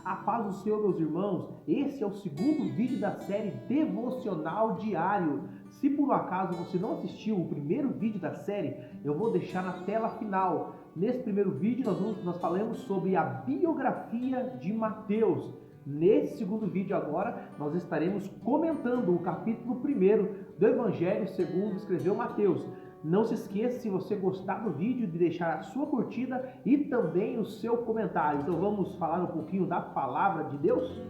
A paz do Senhor, meus irmãos. Esse é o segundo vídeo da série Devocional Diário. Se por um acaso você não assistiu o primeiro vídeo da série, eu vou deixar na tela final. Nesse primeiro vídeo nós falamos sobre a biografia de Mateus. Nesse segundo vídeo agora, nós estaremos comentando o capítulo 1 do Evangelho segundo escreveu Mateus. Não se esqueça, se você gostar do vídeo, de deixar a sua curtida e também o seu comentário. Então vamos falar um pouquinho da palavra de Deus?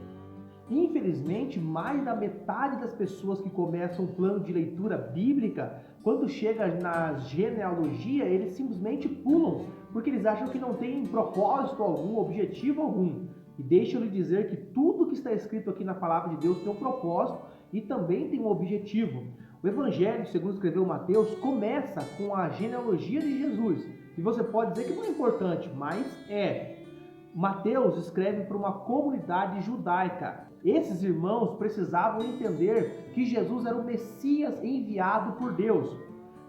Infelizmente, mais da metade das pessoas que começam um plano de leitura bíblica, quando chega na genealogia, eles simplesmente pulam, porque eles acham que não tem propósito algum, objetivo algum. E deixa eu lhe dizer que tudo que está escrito aqui na palavra de Deus tem um propósito e também tem um objetivo. O Evangelho, segundo escreveu Mateus, começa com a genealogia de Jesus. E você pode dizer que não é importante, mas é. Mateus escreve para uma comunidade judaica. Esses irmãos precisavam entender que Jesus era o Messias enviado por Deus.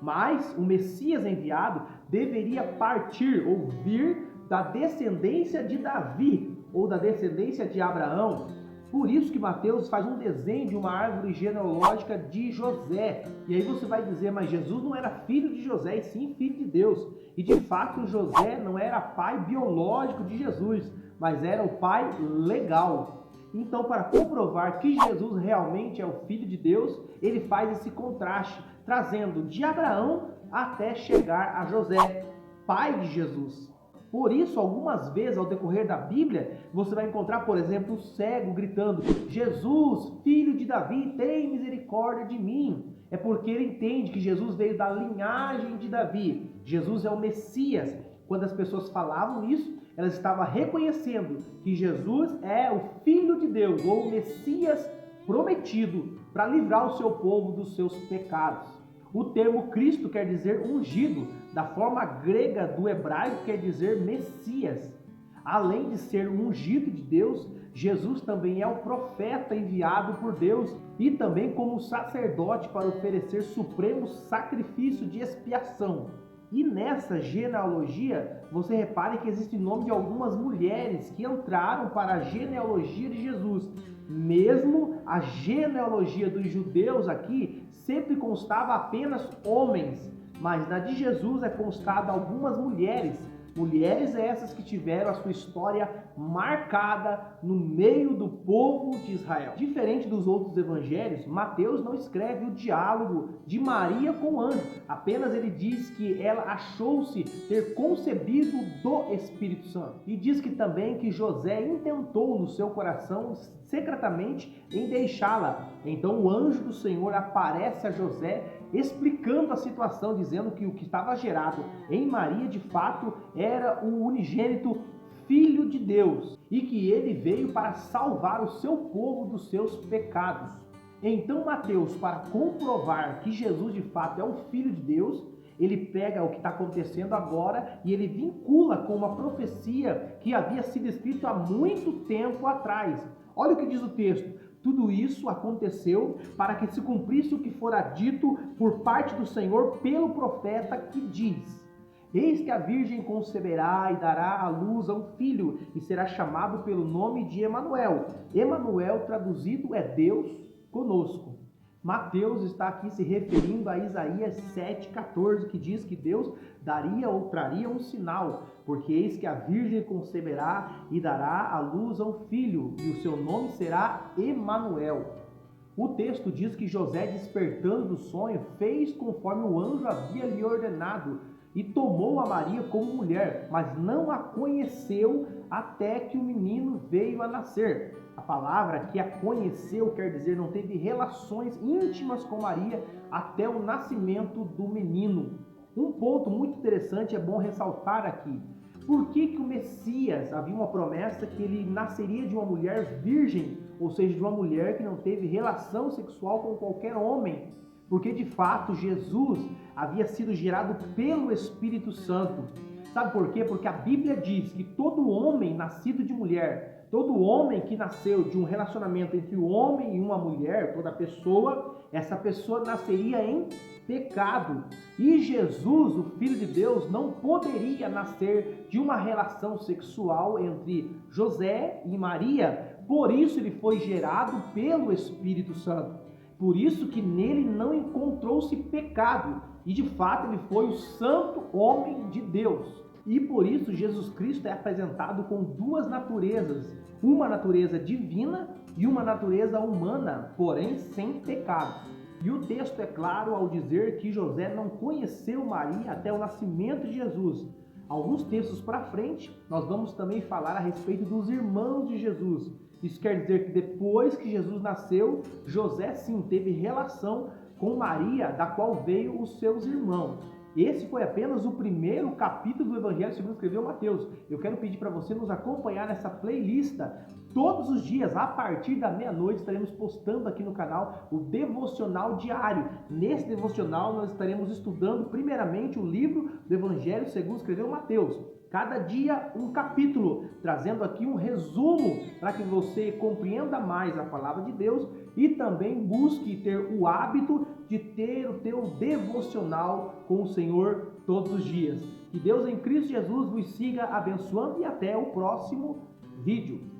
Mas o Messias enviado deveria partir ou vir da descendência de Davi ou da descendência de Abraão. Por isso que Mateus faz um desenho de uma árvore genealógica de José. E aí você vai dizer, mas Jesus não era filho de José, e sim filho de Deus. E de fato José não era pai biológico de Jesus, mas era o pai legal. Então, para comprovar que Jesus realmente é o filho de Deus, ele faz esse contraste, trazendo de Abraão até chegar a José, pai de Jesus. Por isso, algumas vezes ao decorrer da Bíblia, você vai encontrar, por exemplo, o cego gritando: Jesus, filho de Davi, tem misericórdia de mim. É porque ele entende que Jesus veio da linhagem de Davi. Jesus é o Messias. Quando as pessoas falavam isso, elas estavam reconhecendo que Jesus é o Filho de Deus, ou o Messias prometido, para livrar o seu povo dos seus pecados. O termo Cristo quer dizer ungido, da forma grega do hebraico quer dizer Messias. Além de ser ungido de Deus, Jesus também é o profeta enviado por Deus e também como sacerdote para oferecer supremo sacrifício de expiação. E nessa genealogia, você repare que existe o nome de algumas mulheres que entraram para a genealogia de Jesus. Mesmo a genealogia dos judeus aqui sempre constava apenas homens, mas na de Jesus é constada algumas mulheres. Mulheres essas que tiveram a sua história marcada no meio do povo de Israel. Diferente dos outros evangelhos, Mateus não escreve o diálogo de Maria com o anjo. Apenas ele diz que ela achou-se ter concebido do Espírito Santo. E diz que também que José intentou no seu coração secretamente em deixá-la. Então o anjo do Senhor aparece a José explicando a situação, dizendo que o que estava gerado em Maria de fato era o unigênito Filho de Deus e que ele veio para salvar o seu povo dos seus pecados. Então Mateus, para comprovar que Jesus de fato é o Filho de Deus, ele pega o que está acontecendo agora e ele vincula com uma profecia que havia sido escrita há muito tempo atrás. Olha o que diz o texto: tudo isso aconteceu para que se cumprisse o que fora dito por parte do Senhor pelo profeta que diz: eis que a virgem conceberá e dará à luz a um filho e será chamado pelo nome de Emanuel. Emanuel traduzido é Deus conosco. Mateus está aqui se referindo a Isaías 7,14, que diz que Deus daria ou traria um sinal, porque eis que a virgem conceberá e dará à luz a um filho, e o seu nome será Emanuel. O texto diz que José, despertando do sonho, fez conforme o anjo havia lhe ordenado, e tomou a Maria como mulher, mas não a conheceu até que o menino veio a nascer. A palavra que a conheceu quer dizer não teve relações íntimas com Maria até o nascimento do menino. Um ponto muito interessante é bom ressaltar aqui. Por que o Messias havia uma promessa que ele nasceria de uma mulher virgem, ou seja, de uma mulher que não teve relação sexual com qualquer homem? Porque de fato Jesus havia sido gerado pelo Espírito Santo. Sabe por quê? Porque a Bíblia diz que todo homem nascido de mulher Todo homem que nasceu de um relacionamento entre o homem e uma mulher, toda pessoa, essa pessoa nasceria em pecado. E Jesus, o Filho de Deus, não poderia nascer de uma relação sexual entre José e Maria. Por isso ele foi gerado pelo Espírito Santo. Por isso que nele não encontrou-se pecado. E de fato ele foi o santo homem de Deus. E por isso Jesus Cristo é apresentado com duas naturezas. Uma natureza divina e uma natureza humana, porém sem pecado. E o texto é claro ao dizer que José não conheceu Maria até o nascimento de Jesus. Alguns textos para frente, nós vamos também falar a respeito dos irmãos de Jesus. Isso quer dizer que depois que Jesus nasceu, José sim teve relação com Maria, da qual veio os seus irmãos. Esse foi apenas o primeiro capítulo do Evangelho segundo escreveu Mateus. Eu quero pedir para você nos acompanhar nessa playlist. Todos os dias, a partir da meia-noite, estaremos postando aqui no canal o Devocional Diário. Nesse Devocional, nós estaremos estudando primeiramente o livro do Evangelho segundo escreveu Mateus. Cada dia um capítulo, trazendo aqui um resumo para que você compreenda mais a palavra de Deus e também busque ter o hábito de ter o teu devocional com o Senhor todos os dias. Que Deus em Cristo Jesus vos siga abençoando e até o próximo vídeo.